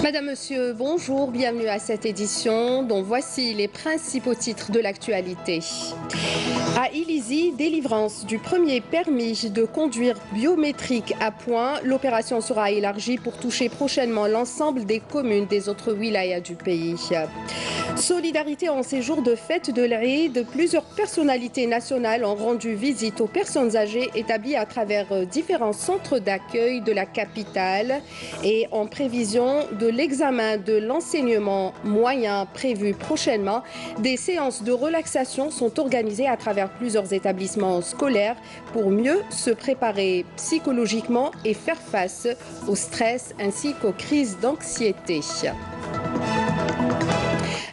Madame, Monsieur, bonjour, bienvenue à cette édition dont voici les principaux titres de l'actualité. À Illizi, délivrance du premier permis de conduire biométrique à point. L'opération sera élargie pour toucher prochainement l'ensemble des communes des autres wilayas du pays. Solidarité en ces jours de fête de l'Eid, plusieurs personnalités nationales ont rendu visite aux personnes âgées établies à travers différents centres d'accueil de la capitale et en prévision de l'examen de l'enseignement moyen prévu prochainement, des séances de relaxation sont organisées à travers plusieurs établissements scolaires pour mieux se préparer psychologiquement et faire face au stress ainsi qu'aux crises d'anxiété.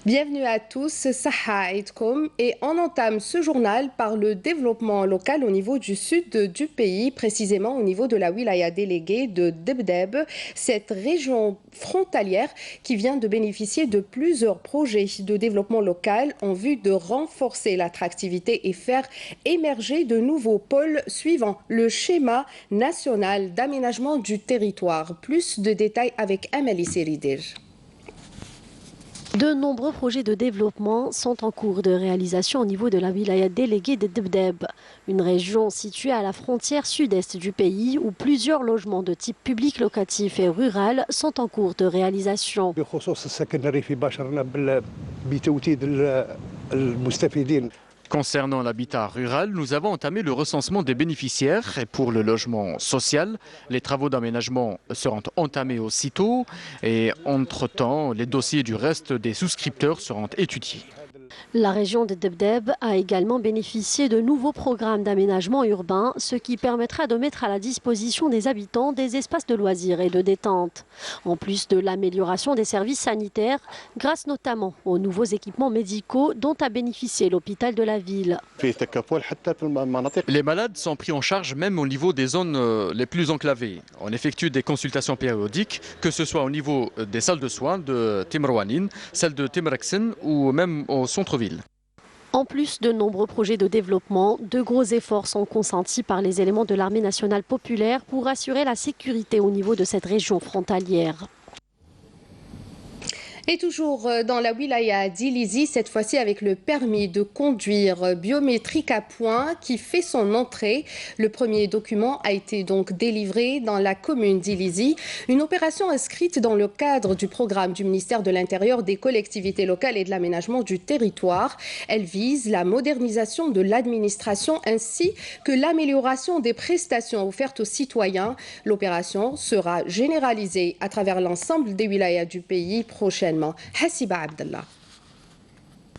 Bienvenue à tous, Saha Aidkoum, et on entame ce journal par le développement local au niveau du sud du pays, précisément au niveau de la wilaya déléguée de Debdeb, cette région frontalière qui vient de bénéficier de plusieurs projets de développement local en vue de renforcer l'attractivité et faire émerger de nouveaux pôles suivant le schéma national d'aménagement du territoire. Plus de détails avec Amélie Seridir. De nombreux projets de développement sont en cours de réalisation au niveau de la wilaya déléguée de Debdeb, une région située à la frontière sud-est du pays où plusieurs logements de type public, locatif et rural sont en cours de réalisation. Concernant l'habitat rural, nous avons entamé le recensement des bénéficiaires et pour le logement social, les travaux d'aménagement seront entamés aussitôt et entre-temps, les dossiers du reste des souscripteurs seront étudiés. La région de Debdeb a également bénéficié de nouveaux programmes d'aménagement urbain, ce qui permettra de mettre à la disposition des habitants des espaces de loisirs et de détente. En plus de l'amélioration des services sanitaires, grâce notamment aux nouveaux équipements médicaux dont a bénéficié l'hôpital de la ville. Les malades sont pris en charge même au niveau des zones les plus enclavées. On effectue des consultations périodiques, que ce soit au niveau des salles de soins de Timrouanine, celles de Timreksen ou même au centre-ville. En plus de nombreux projets de développement, de gros efforts sont consentis par les éléments de l'armée nationale populaire pour assurer la sécurité au niveau de cette région frontalière. Et toujours dans la wilaya d'Illizi, cette fois-ci avec le permis de conduire biométrique à point qui fait son entrée. Le premier document a été donc délivré dans la commune d'Illizi. Une opération inscrite dans le cadre du programme du ministère de l'Intérieur, des collectivités locales et de l'aménagement du territoire. Elle vise la modernisation de l'administration ainsi que l'amélioration des prestations offertes aux citoyens. L'opération sera généralisée à travers l'ensemble des wilayas du pays prochainement. Hassiba Abdallah.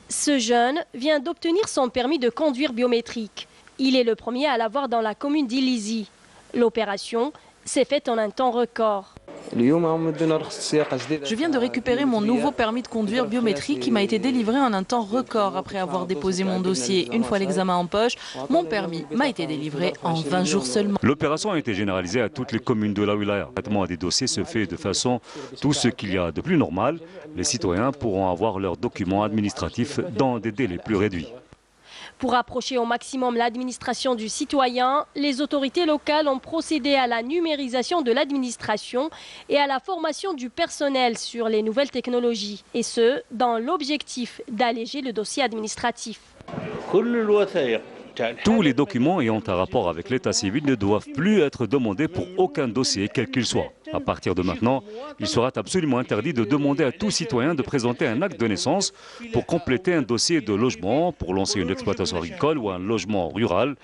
Ce jeune vient d'obtenir son permis de conduire biométrique. Il est le premier à l'avoir dans la commune d'Illizi. L'opération s'est faite en un temps record. Je viens de récupérer mon nouveau permis de conduire biométrique qui m'a été délivré en un temps record après avoir déposé mon dossier. Une fois l'examen en poche, mon permis m'a été délivré en 20 jours seulement. L'opération a été généralisée à toutes les communes de la wilaya. Le traitement des dossiers se fait de façon tout ce qu'il y a de plus normal. Les citoyens pourront avoir leurs documents administratifs dans des délais plus réduits. Pour approcher au maximum l'administration du citoyen, les autorités locales ont procédé à la numérisation de l'administration et à la formation du personnel sur les nouvelles technologies. Et ce, dans l'objectif d'alléger le dossier administratif. Tous les documents ayant un rapport avec l'état civil ne doivent plus être demandés pour aucun dossier, quel qu'il soit. À partir de maintenant, il sera absolument interdit de demander à tout citoyen de présenter un acte de naissance pour compléter un dossier de logement, pour lancer une exploitation agricole ou un logement rural.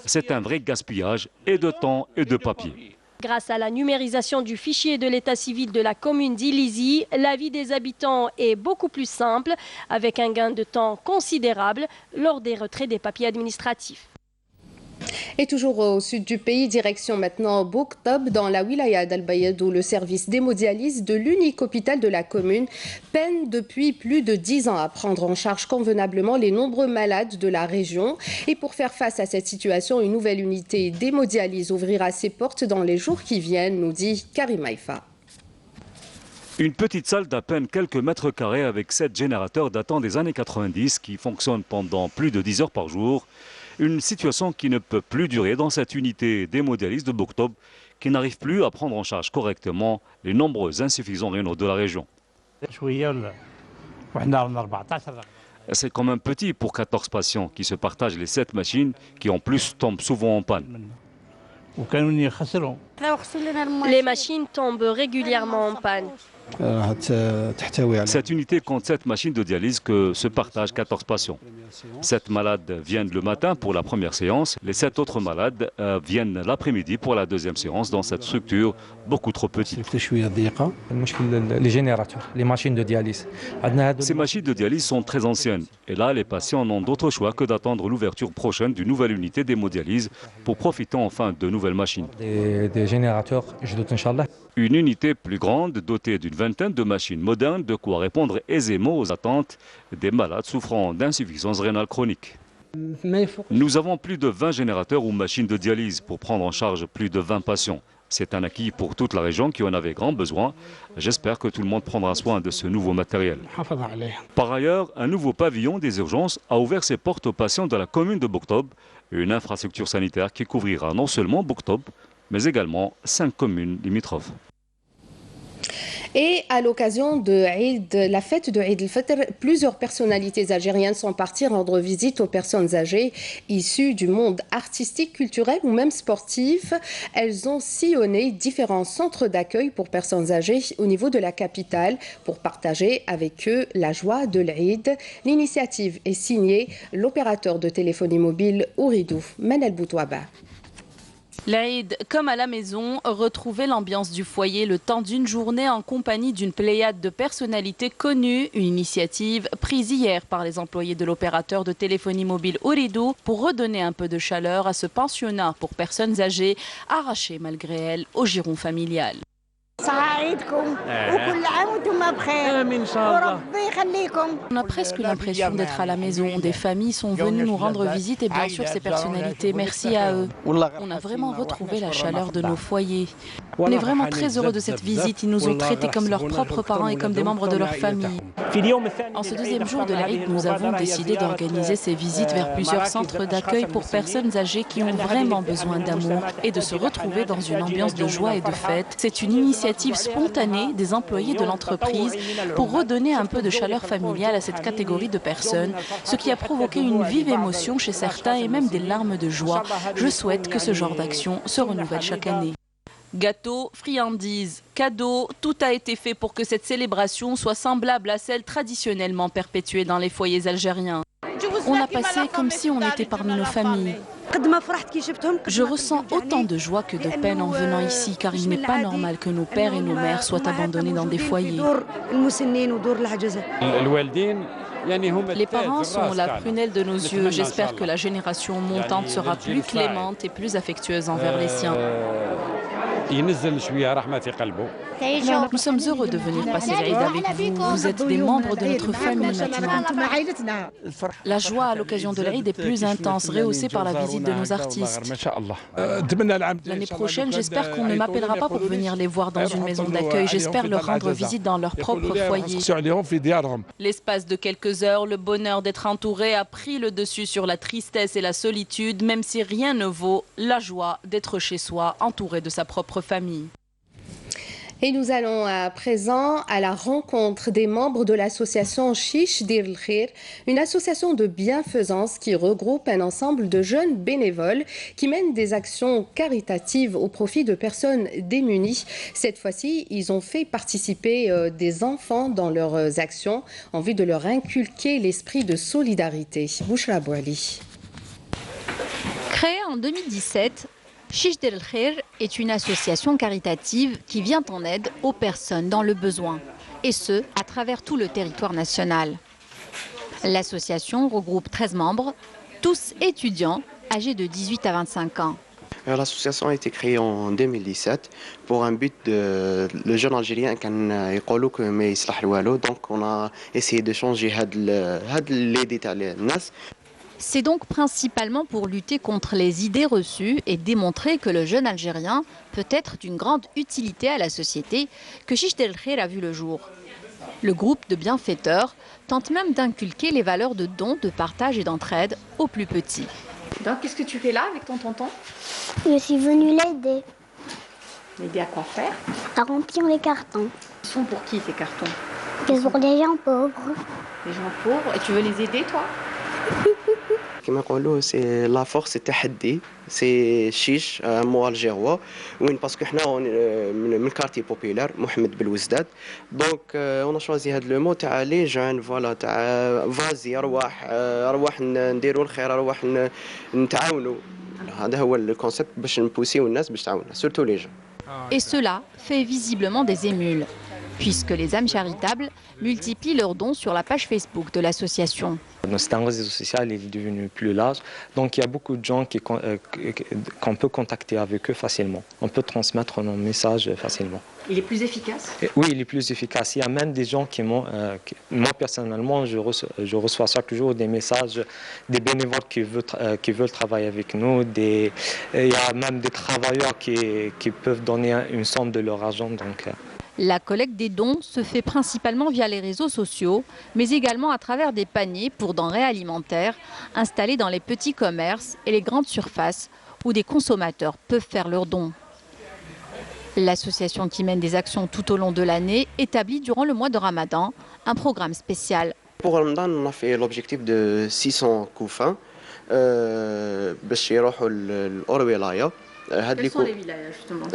C'est un vrai gaspillage et de temps et de papier. Grâce à la numérisation du fichier de l'état civil de la commune d'Illizi, la vie des habitants est beaucoup plus simple, avec un gain de temps considérable lors des retraits des papiers administratifs. Et toujours au sud du pays, direction maintenant Bouktab, dans la wilaya d'Al-Bayed, où le service d'hémodialyse de l'unique hôpital de la commune peine depuis plus de 10 ans à prendre en charge convenablement les nombreux malades de la région. Et pour faire face à cette situation, une nouvelle unité d'hémodialyse ouvrira ses portes dans les jours qui viennent, nous dit Karim Haïfa. Une petite salle d'à peine quelques mètres carrés avec 7 générateurs datant des années 90 qui fonctionnent pendant plus de 10 heures par jour. Une situation qui ne peut plus durer dans cette unité d'hémodialyse de Bouktab qui n'arrivent plus à prendre en charge correctement les nombreux insuffisants rénaux de la région. C'est quand même petit pour 14 patients qui se partagent les 7 machines qui en plus tombent souvent en panne. Les machines tombent régulièrement en panne. Cette unité compte 7 machines de dialyse que se partagent 14 patients. 7 malades viennent le matin pour la première séance. Les 7 autres malades viennent l'après-midi pour la deuxième séance dans cette structure beaucoup trop petite. Les machines de dialyse. Ces machines de dialyse sont très anciennes. Et là, les patients n'ont d'autre choix que d'attendre l'ouverture prochaine d'une nouvelle unité d'hémodialyse pour profiter enfin de nouvelles machines. Des générateurs, je doute, Inch'Allah. Une unité plus grande, dotée d'une vingtaine de machines modernes, de quoi répondre aisément aux attentes des malades souffrant d'insuffisance rénale chronique. Nous avons plus de 20 générateurs ou machines de dialyse pour prendre en charge plus de 20 patients. C'est un acquis pour toute la région qui en avait grand besoin. J'espère que tout le monde prendra soin de ce nouveau matériel. Par ailleurs, un nouveau pavillon des urgences a ouvert ses portes aux patients de la commune de Bouktob, une infrastructure sanitaire qui couvrira non seulement Bouktob, mais également 5 communes limitrophes. Et à l'occasion de la fête de Eid al-Fitr, plusieurs personnalités algériennes sont parties rendre visite aux personnes âgées issues du monde artistique, culturel ou même sportif. Elles ont sillonné différents centres d'accueil pour personnes âgées au niveau de la capitale pour partager avec eux la joie de l'Eid. L'initiative est signée l'opérateur de téléphonie mobile Ouridou, Manel Boutouaba. L'Aïd, comme à la maison, retrouver l'ambiance du foyer le temps d'une journée en compagnie d'une pléiade de personnalités connues, une initiative prise hier par les employés de l'opérateur de téléphonie mobile Ouridou pour redonner un peu de chaleur à ce pensionnat pour personnes âgées, arrachées malgré elles au giron familial. On a presque l'impression d'être à la maison. Des familles sont venues nous rendre visite et bien sûr ces personnalités, merci à eux. On a vraiment retrouvé la chaleur de nos foyers. On est vraiment très heureux de cette visite. Ils nous ont traités comme leurs propres parents et comme des membres de leur famille. En ce deuxième jour de l'Aïd, nous avons décidé d'organiser ces visites vers plusieurs centres d'accueil pour personnes âgées qui ont vraiment besoin d'amour et de se retrouver dans une ambiance de joie et de fête. C'est une initiative spontanée des employés de l'entreprise pour redonner un peu de chaleur familiale à cette catégorie de personnes, ce qui a provoqué une vive émotion chez certains et même des larmes de joie. Je souhaite que ce genre d'action se renouvelle chaque année. Gâteaux, friandises, cadeaux, tout a été fait pour que cette célébration soit semblable à celle traditionnellement perpétuée dans les foyers algériens. On a passé comme si on était parmi nos familles. Je ressens autant de joie que de peine en venant ici, car il n'est pas normal que nos pères et nos mères soient abandonnés dans des foyers. Les parents sont la prunelle de nos yeux. J'espère que la génération montante sera plus clémente et plus affectueuse envers les siens. Nous sommes heureux de venir passer l'Aïd avec vous. Vous êtes des membres de notre famille maintenant. La joie à l'occasion de l'Aïd est plus intense, rehaussée par la visite de nos artistes. L'année prochaine, j'espère qu'on ne m'appellera pas pour venir les voir dans une maison d'accueil. J'espère leur rendre visite dans leur propre foyer. L'espace de quelques heures, le bonheur d'être entouré a pris le dessus sur la tristesse et la solitude, même si rien ne vaut la joie d'être chez soi, entouré de sa propre famille. Et nous allons à présent à la rencontre des membres de l'association Chiche Dir el-Khir, une association de bienfaisance qui regroupe un ensemble de jeunes bénévoles qui mènent des actions caritatives au profit de personnes démunies. Cette fois-ci, ils ont fait participer des enfants dans leurs actions en vue de leur inculquer l'esprit de solidarité. Bouchra Bouali. Créée en 2017, Chiche Dir el-Khir est une association caritative qui vient en aide aux personnes dans le besoin, et ce, à travers tout le territoire national. L'association regroupe 13 membres, tous étudiants âgés de 18 à 25 ans. L'association a été créée en 2017 pour un but de le jeune Algérien qui يقولوا que ما يصلح والو, donc on a essayé de changer l'idée تاع الناس. C'est donc principalement pour lutter contre les idées reçues et démontrer que le jeune Algérien peut être d'une grande utilité à la société que Chiche Dir el-Khir a vu le jour. Le groupe de bienfaiteurs tente même d'inculquer les valeurs de don, de partage et d'entraide aux plus petits. Qu'est-ce que tu fais là avec ton tonton? Je suis venue l'aider. L'aider à quoi faire? À remplir les cartons. Ils sont pour qui ces cartons? C'est pour les gens pauvres. Les gens pauvres. Et tu veux les aider toi? كما نقولوا سي لا فورس سي تحدي سي شيش مو الجيروا وين باسكو حنا من كارتي بوبيلار محمد بالوزداد دونك اون شوازي هذا لو مو تاع لي جون فوالا تاع فازي ارواح نديروا الخير ارواح نتعاونوا هذا هو الكونسيبت باش نبوسيو الناس باش تعاونا سورتو لي جون. Et cela fait visiblement des émules, puisque les âmes charitables multiplient leurs dons sur la page Facebook de l'association. C'est un réseau social, il est devenu plus large, donc il y a beaucoup de gens qu'on peut contacter avec eux facilement. On peut transmettre nos messages facilement. Il est plus efficace? Oui, il est plus efficace. Il y a même des gens qui moi personnellement, je reçois chaque jour des messages des bénévoles qui veulent travailler avec nous. Il y a même des travailleurs qui peuvent donner une somme de leur argent. Donc, La collecte des dons se fait principalement via les réseaux sociaux, mais également à travers des paniers pour denrées alimentaires installés dans les petits commerces et les grandes surfaces où des consommateurs peuvent faire leurs dons. L'association qui mène des actions tout au long de l'année établit durant le mois de Ramadan un programme spécial. Pour Ramadan, on a fait l'objectif de 600 koufins باش يروحوا للأورويلايا. Quels sont les villages justement?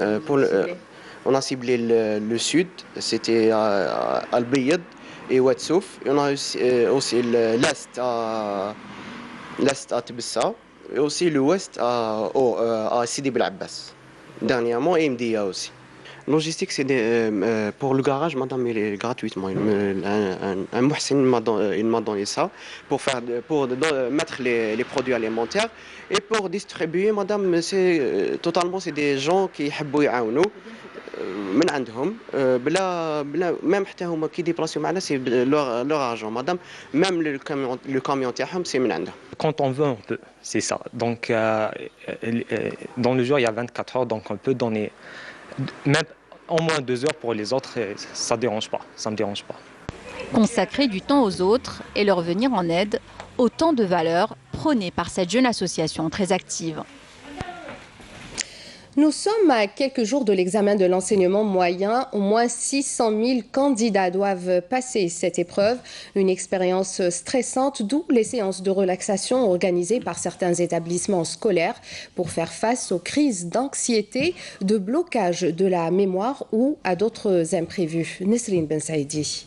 On a ciblé le sud, c'était à Al-Biyad et Ouadsouf. Et on a aussi l'est à Tbessa et aussi l'ouest à Sidi Bel Abbas. Dernièrement, et Mdia aussi. Logistique, c'est pour le garage, madame, il est gratuitement. Un Mohsin il m'a donné ça pour mettre les produits alimentaires et pour distribuer, madame, c'est des gens qui يحبوا يعاونوا. من عندهم بلا ميم حتى هما كي ديبلاسيو معنا سي لور ارجون مدام ميم لو كاميون تاعهم سي من عندهم. Quand on veut, on peut, c'est ça. Donc dans le jour il y a 24 heures, donc on peut donner même au moins 2 heures pour les autres, ça dérange pas, ça me dérange pas. Consacrer du temps aux autres et leur venir en aide, autant de valeurs prônées par cette jeune association très active. Nous sommes à quelques jours de l'examen de l'enseignement moyen. Au moins 600 000 candidats doivent passer cette épreuve. Une expérience stressante, d'où les séances de relaxation organisées par certains établissements scolaires pour faire face aux crises d'anxiété, de blocage de la mémoire ou à d'autres imprévus. Nesrine Ben Saïdi.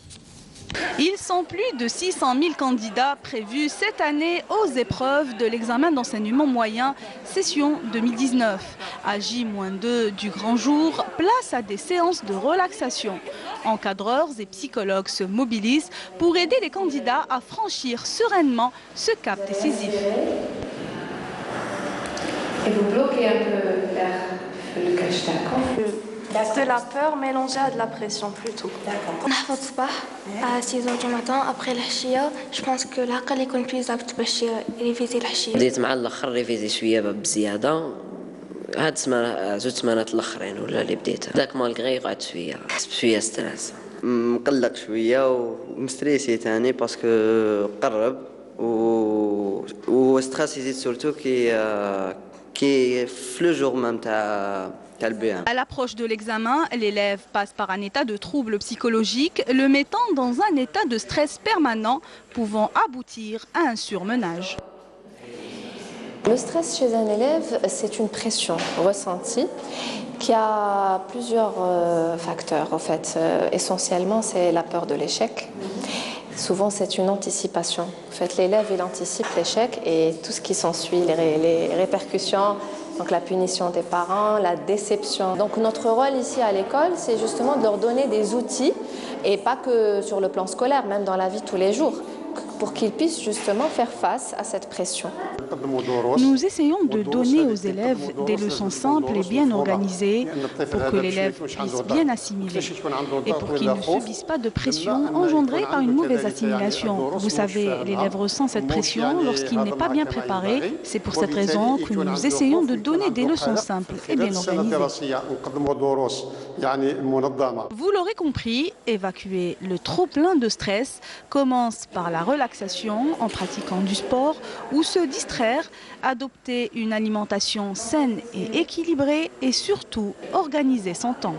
Ils sont plus de 600 000 candidats prévus cette année aux épreuves de l'examen d'enseignement moyen, session 2019. À J-2 du grand jour, place à des séances de relaxation. Encadreurs et psychologues se mobilisent pour aider les candidats à franchir sereinement ce cap décisif. Et vous bloquez un peu le cache de la peur mélangée à de la pression plutôt. On a fait à 6 h du matin après l'achia. Je pense que l'aqal est plus apte باش réviser l'achia. بديت مع الاخر ريفيزي شويه بزياده. هاد السمانه 2 سمانات الاخرين ولا اللي بديتها داك مالغري قعدت شويه ستريس. مقلق شويه ومستريسي ثاني باسكو قرب و ستريس يزيد سورتو كي في لو جور مام تاع. À l'approche de l'examen, l'élève passe par un état de trouble psychologique, le mettant dans un état de stress permanent, pouvant aboutir à un surmenage. Le stress chez un élève, c'est une pression ressentie qui a plusieurs facteurs. En fait, essentiellement, c'est la peur de l'échec. Souvent, c'est une anticipation. En fait, l'élève, il anticipe l'échec et tout ce qui s'ensuit, les répercussions. Donc la punition des parents, la déception. Donc notre rôle ici à l'école, c'est justement de leur donner des outils, et pas que sur le plan scolaire, même dans la vie de tous les jours, pour qu'ils puissent justement faire face à cette pression. Nous essayons de donner aux élèves des leçons simples et bien organisées pour que l'élève puisse bien assimiler et pour qu'il ne subisse pas de pression engendrée par une mauvaise assimilation. Vous savez, l'élève ressent cette pression lorsqu'il n'est pas bien préparé. C'est pour cette raison que nous essayons de donner des leçons simples et bien organisées. Vous l'aurez compris, évacuer le trop-plein de stress commence par la relaxation relaxation en pratiquant du sport ou se distraire, adopter une alimentation saine et équilibrée et surtout organiser son temps.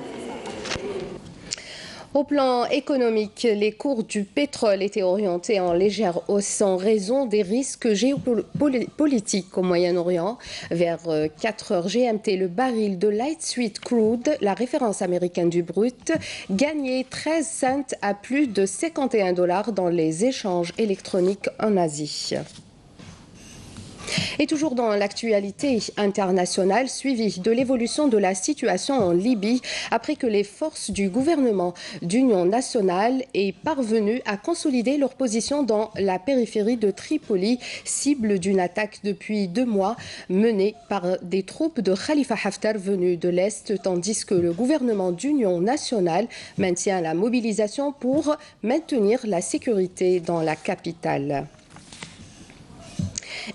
Au plan économique, les cours du pétrole étaient orientés en légère hausse en raison des risques géopolitiques au Moyen-Orient. Vers 4 heures GMT, le baril de Light Sweet Crude, la référence américaine du brut, gagnait 13 cents à plus de 51 $ dans les échanges électroniques en Asie. Et toujours dans l'actualité internationale, suivi de l'évolution de la situation en Libye, après que les forces du gouvernement d'union nationale aient parvenu à consolider leur position dans la périphérie de Tripoli, cible d'une attaque depuis 2 mois menée par des troupes de Khalifa Haftar venues de l'Est, tandis que le gouvernement d'union nationale maintient la mobilisation pour maintenir la sécurité dans la capitale.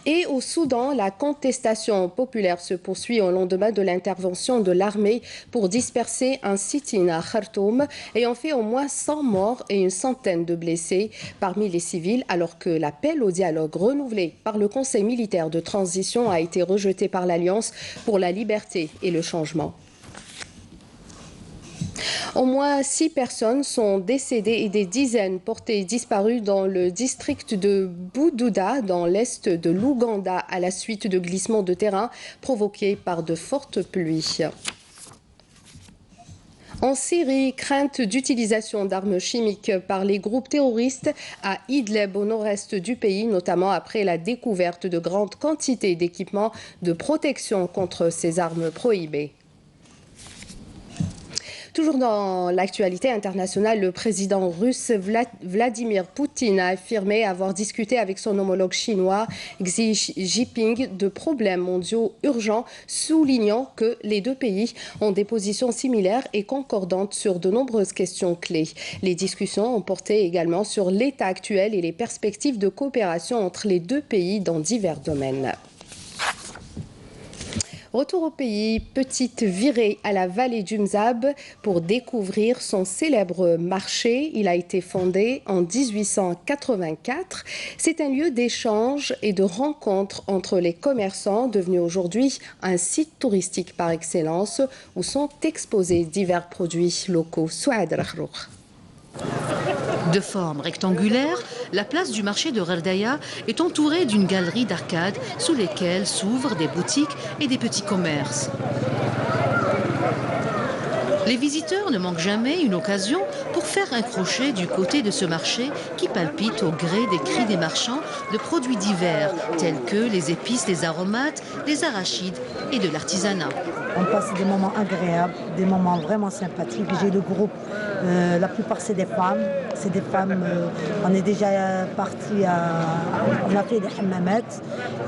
Et au Soudan, la contestation populaire se poursuit au lendemain de l'intervention de l'armée pour disperser un sit-in à Khartoum, ayant fait au moins 100 morts et une centaine de blessés parmi les civils, alors que l'appel au dialogue renouvelé par le Conseil militaire de transition a été rejeté par l'Alliance pour la liberté et le changement. Au moins 6 personnes sont décédées et des dizaines portées disparues dans le district de Boudouda, dans l'est de l'Ouganda, à la suite de glissements de terrain provoqués par de fortes pluies. En Syrie, crainte d'utilisation d'armes chimiques par les groupes terroristes à Idlib, au nord-est du pays, notamment après la découverte de grandes quantités d'équipements de protection contre ces armes prohibées. Toujours dans l'actualité internationale, le président russe Vladimir Poutine a affirmé avoir discuté avec son homologue chinois Xi Jinping de problèmes mondiaux urgents, soulignant que les deux pays ont des positions similaires et concordantes sur de nombreuses questions clés. Les discussions ont porté également sur l'état actuel et les perspectives de coopération entre les deux pays dans divers domaines. Retour au pays, petite virée à la vallée du Mzab pour découvrir son célèbre marché. Il a été fondé en 1884. C'est un lieu d'échange et de rencontre entre les commerçants, devenu aujourd'hui un site touristique par excellence où sont exposés divers produits locaux. Souad Rakhrouk. De forme rectangulaire, la place du marché de Gherdaya est entourée d'une galerie d'arcades sous lesquelles s'ouvrent des boutiques et des petits commerces. Les visiteurs ne manquent jamais une occasion pour faire un crochet du côté de ce marché qui palpite au gré des cris des marchands de produits divers tels que les épices, les aromates, les arachides et de l'artisanat. On passe des moments agréables, des moments vraiment sympathiques. J'ai le groupe, la plupart c'est des femmes. C'est des femmes, on est déjà parti on a fait des hammamettes.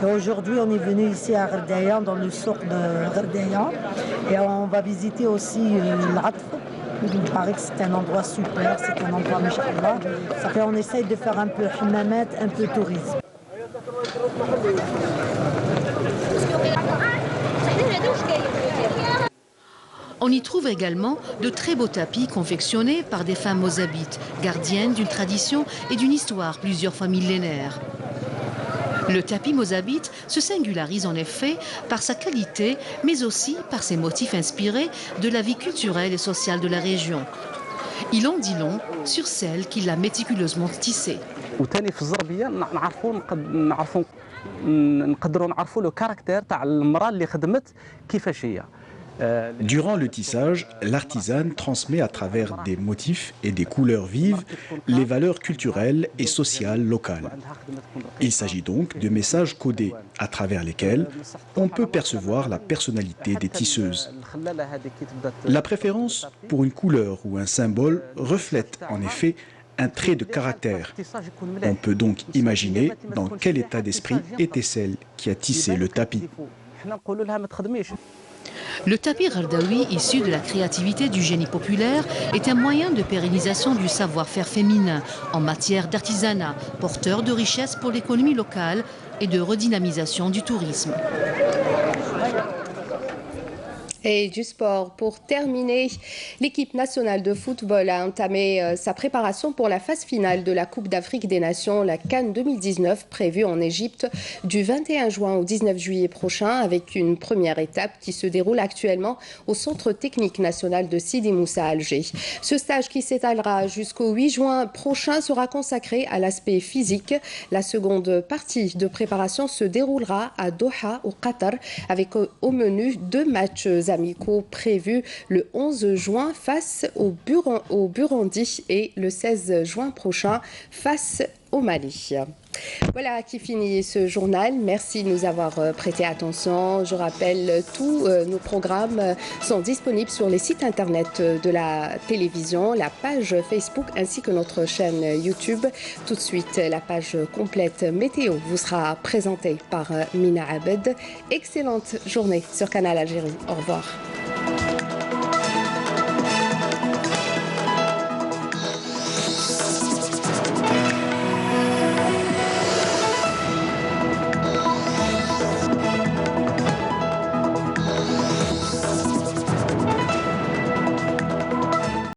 Et aujourd'hui on est venu ici à Gherdaya, dans le souk de Gherdaya. Et on va visiter aussi l'Atf. Il me paraît que c'est un endroit super, c'est un endroit machallah. Ça fait on essaye de faire un peu hammamet, un peu tourisme. On y trouve également de très beaux tapis confectionnés par des femmes mozabites, gardiennes d'une tradition et d'une histoire plusieurs fois millénaires. Le tapis mozabite se singularise en effet par sa qualité, mais aussi par ses motifs inspirés de la vie culturelle et sociale de la région. Il en dit long sur celle qui l'a méticuleusement tissé. Durant le tissage, l'artisane transmet à travers des motifs et des couleurs vives les valeurs culturelles et sociales locales. Il s'agit donc de messages codés à travers lesquels on peut percevoir la personnalité des tisseuses. La préférence pour une couleur ou un symbole reflète en effet un trait de caractère. On peut donc imaginer dans quel état d'esprit était celle qui a tissé le tapis. Le tapis gherdaoui, issu de la créativité du génie populaire, est un moyen de pérennisation du savoir-faire féminin en matière d'artisanat, porteur de richesse pour l'économie locale et de redynamisation du tourisme. Et du sport, pour terminer, l'équipe nationale de football a entamé sa préparation pour la phase finale de la Coupe d'Afrique des Nations, la CAN 2019, prévue en Égypte du 21 juin au 19 juillet prochain, avec une première étape qui se déroule actuellement au Centre technique national de Sidi Moussa à Alger. Ce stage qui s'étalera jusqu'au 8 juin prochain sera consacré à l'aspect physique. La seconde partie de préparation se déroulera à Doha, au Qatar, avec au menu 2 matchs amicaux prévus le 11 juin face au Burundi et le 16 juin prochain face au Mali. Voilà qui finit ce journal. Merci de nous avoir prêté attention. Je rappelle, tous nos programmes sont disponibles sur les sites internet de la télévision, la page Facebook ainsi que notre chaîne YouTube. Tout de suite, la page complète météo vous sera présentée par Mina Abed. Excellente journée sur Canal Algérie. Au revoir.